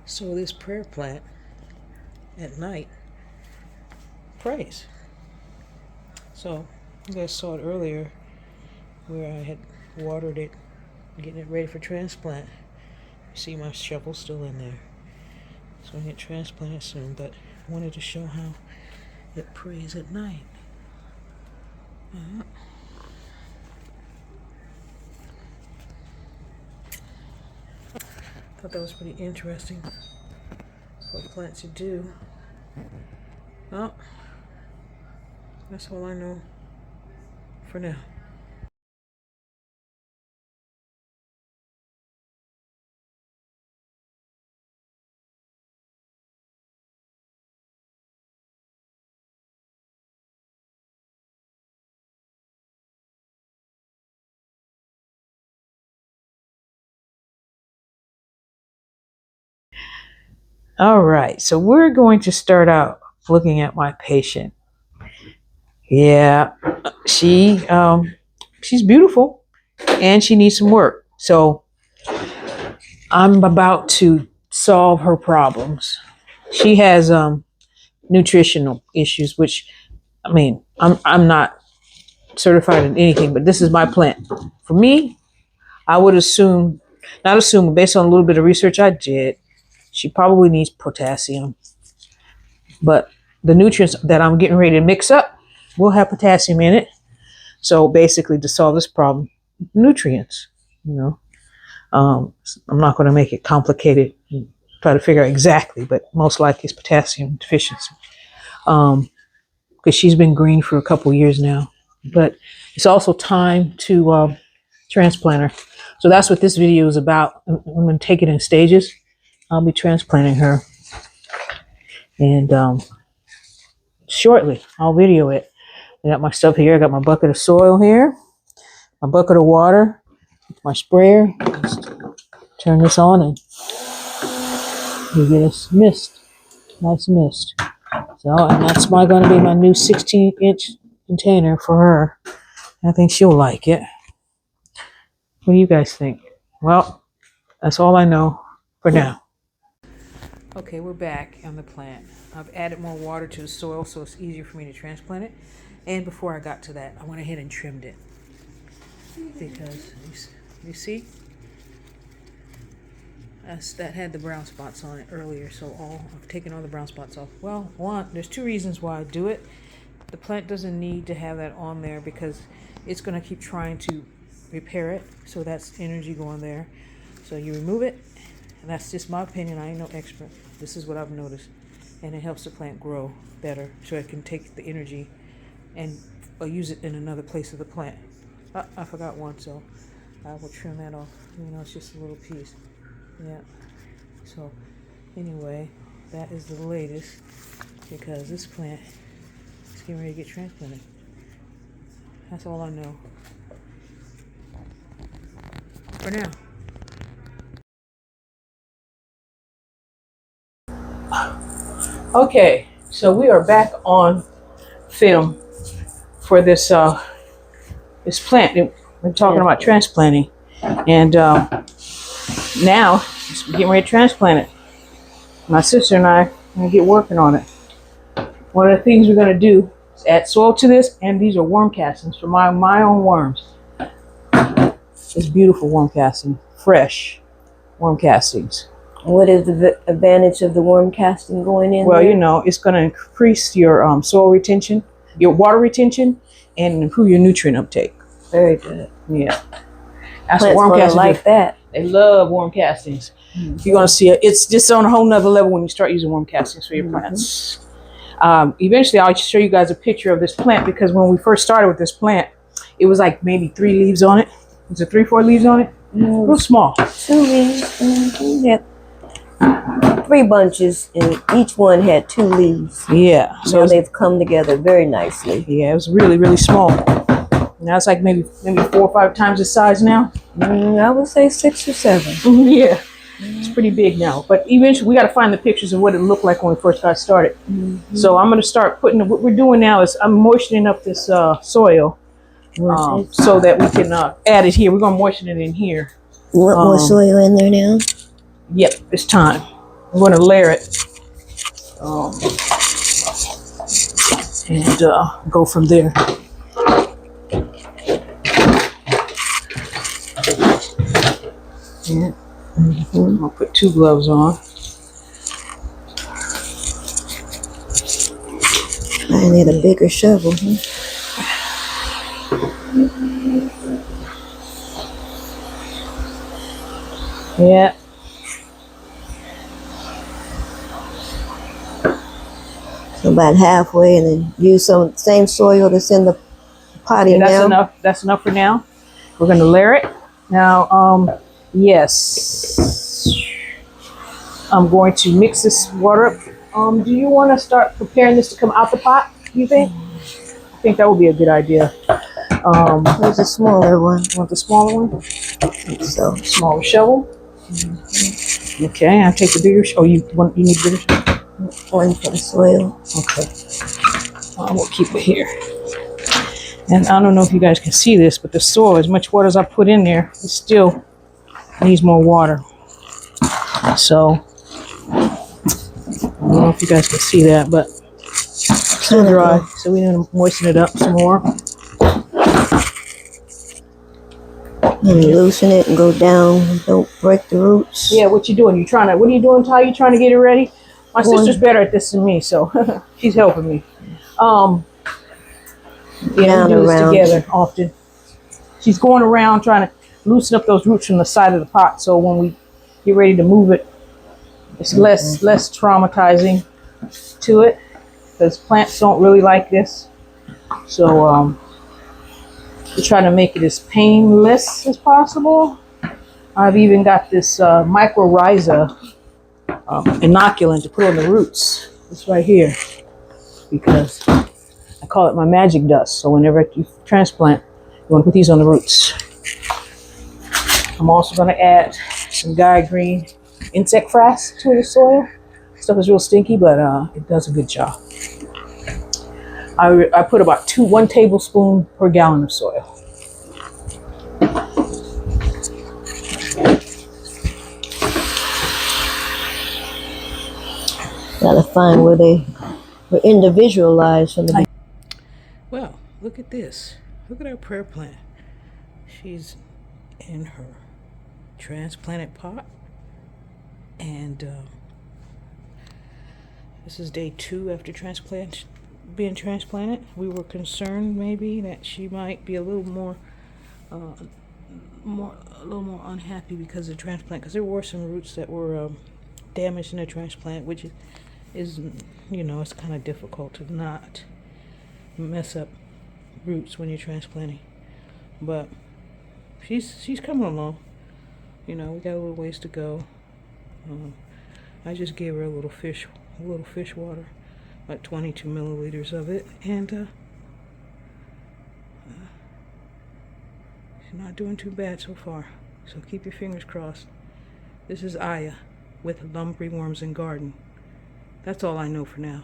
So this prayer plant at night prays. So you guys saw it earlier where I had watered it, getting it ready for transplant. You see my shovel still in there. So I'm going to get transplanted soon, but I wanted to show how it prays at night. Thought that was pretty interesting for a plant to do. Well, that's all I know for now. All right, so we're going to start out looking at my patient. Yeah, she's beautiful and she needs some work. So I'm about to solve her problems. She has nutritional issues, which I mean, I'm not certified in anything, but this is my plant. For me, I would assume, not assume, based on a little bit of research I did, she probably needs potassium. But the nutrients that I'm getting ready to mix up will have potassium in it. So basically, to solve this problem, nutrients, you know. I'm not going to make it complicated and try to figure out exactly, but most likely it's potassium deficiency. Because she's been green for a couple years now. But it's also time to transplant her. So that's what this video is about. I'm going to take it in stages. I'll be transplanting her. And shortly, I'll video it. I got my stuff here. I got my bucket of soil here, my bucket of water, my sprayer. Just turn this on and you get a mist, nice mist. So, and that's going to be my new 16-inch container for her. I think she'll like it. What do you guys think? Well, that's all I know for now. Okay, we're back on the plant. I've added more water to the soil so it's easier for me to transplant it. And before I got to that, I went ahead and trimmed it. Because, you see? That had the brown spots on it earlier, so I've taken all the brown spots off. Well, there's two reasons why I do it. The plant doesn't need to have that on there because it's going to keep trying to repair it, so that's energy going there. So you remove it, and that's just my opinion. I ain't no expert. This is what I've noticed, and it helps the plant grow better, so it can take the energy and use it in another place of the plant. I forgot one, so I will trim that off. It's just a little piece. Yeah. So anyway, that is the latest because this plant is getting ready to get transplanted. That's all I know for now. Okay, so we are back on film for this this plant. We're talking about transplanting, and now we're getting ready to transplant it. My sister and I are going to get working on it. One of the things we're going to do is add soil to this, and these are worm castings for my own worms. It's beautiful worm casting, fresh worm castings. What is the advantage of the worm casting going in? Well, it's going to increase your soil retention, your water retention, and improve your nutrient uptake. Very good. Yeah. That's Plants what worm castings like that. They love worm castings. You're going to see it. It's just on a whole nother level when you start using worm castings for your plants. Eventually, I'll show you guys a picture of this plant because when we first started with this plant, it was like maybe 3 leaves on it. Was it 3, 4 leaves on it? Real small. 2 leaves. Yeah. 3 bunches, and each one had 2 leaves. Yeah. So they've come together very nicely. Yeah, it was really, really small. Now it's like maybe 4 or 5 times the size now. I would say 6 or 7. Yeah, it's pretty big now. But eventually, we got to find the pictures of what it looked like when we first got started. So I'm going to start putting. What we're doing now is I'm moistening up this soil so that we can add it here. We're going to moisten it in here. You want more soil in there now? Yep, it's time. I'm going to layer it and go from there. Yeah. I'm going to put 2 gloves on. I need a bigger shovel. Yeah. So about halfway, and then use some same soil that's in the potty Okay, that's now. enough. That's enough for now. We're going to layer it. Now, yes. I'm going to mix this water up. Do you want to start preparing this to come out the pot, you think? I think that would be a good idea. There's a smaller one. You want the smaller one? So Smaller shovel? Okay, I'll take the bigger. You need bigger shovel? one for the soil. Okay. We'll keep it here. And I don't know if you guys can see this, but the soil, as much water as I put in there, it still needs more water. So, I don't know if you guys can see that, but it's still dry. So we need to moisten it up some more. And loosen it and go down. Don't break the roots. Yeah, what you doing? What are you doing, Ty? You trying to get it ready? My sister's better at this than me, so she's helping me. Yeah, we do this together often. She's going around trying to loosen up those roots from the side of the pot, so when we get ready to move it, it's less traumatizing to it, because plants don't really like this. So we try to make it as painless as possible. I've even got this mycorrhiza inoculant to put on the roots. This right here, because I call it my magic dust. So whenever you transplant, you want to put these on the roots. I'm also going to add some Gaia Green insect frass to the soil. Stuff is real stinky, but it does a good job. I put about 1 tablespoon per gallon of soil. Gotta find where they were individualized from the beginning. Well, look at this. Look at our prayer plant. She's in her transplanted pot. And this is day 2 after being transplanted. We were concerned maybe that she might be a little more unhappy because of the transplant, because there were some roots that were damaged in the transplant, which is it's kind of difficult to not mess up roots when you're transplanting. But she's coming along. We got a little ways to go. I just gave her a little fish water, like 22 milliliters of it, and she's not doing too bad so far. So keep your fingers crossed. This is Aya with Lumbry Worms and Garden. That's all I know for now.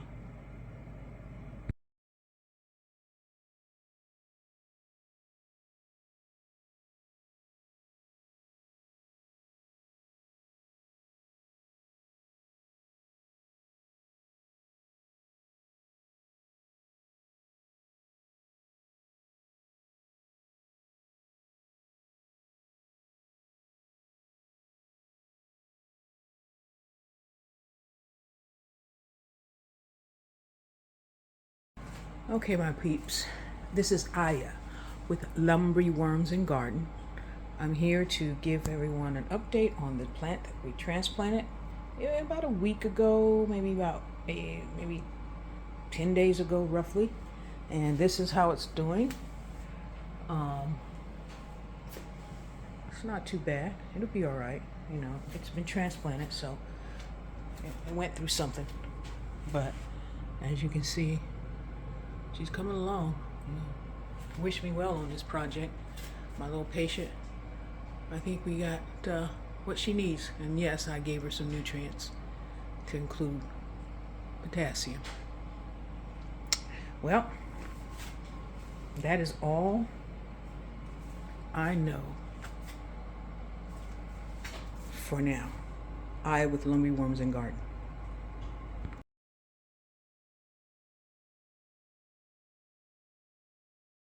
Okay, my peeps, this is Aya with Lumbry Worms and Garden. I'm here to give everyone an update on the plant that we transplanted about a week ago, maybe 10 days ago roughly, and this is how it's doing. It's not too bad. It'll be all right. It's been transplanted, so it went through something. But as you can see, she's coming along. Wish me well on this project. My little patient, I think we got what she needs. And yes, I gave her some nutrients to include potassium. Well, that is all I know for now. I with Lumby Worms and Garden.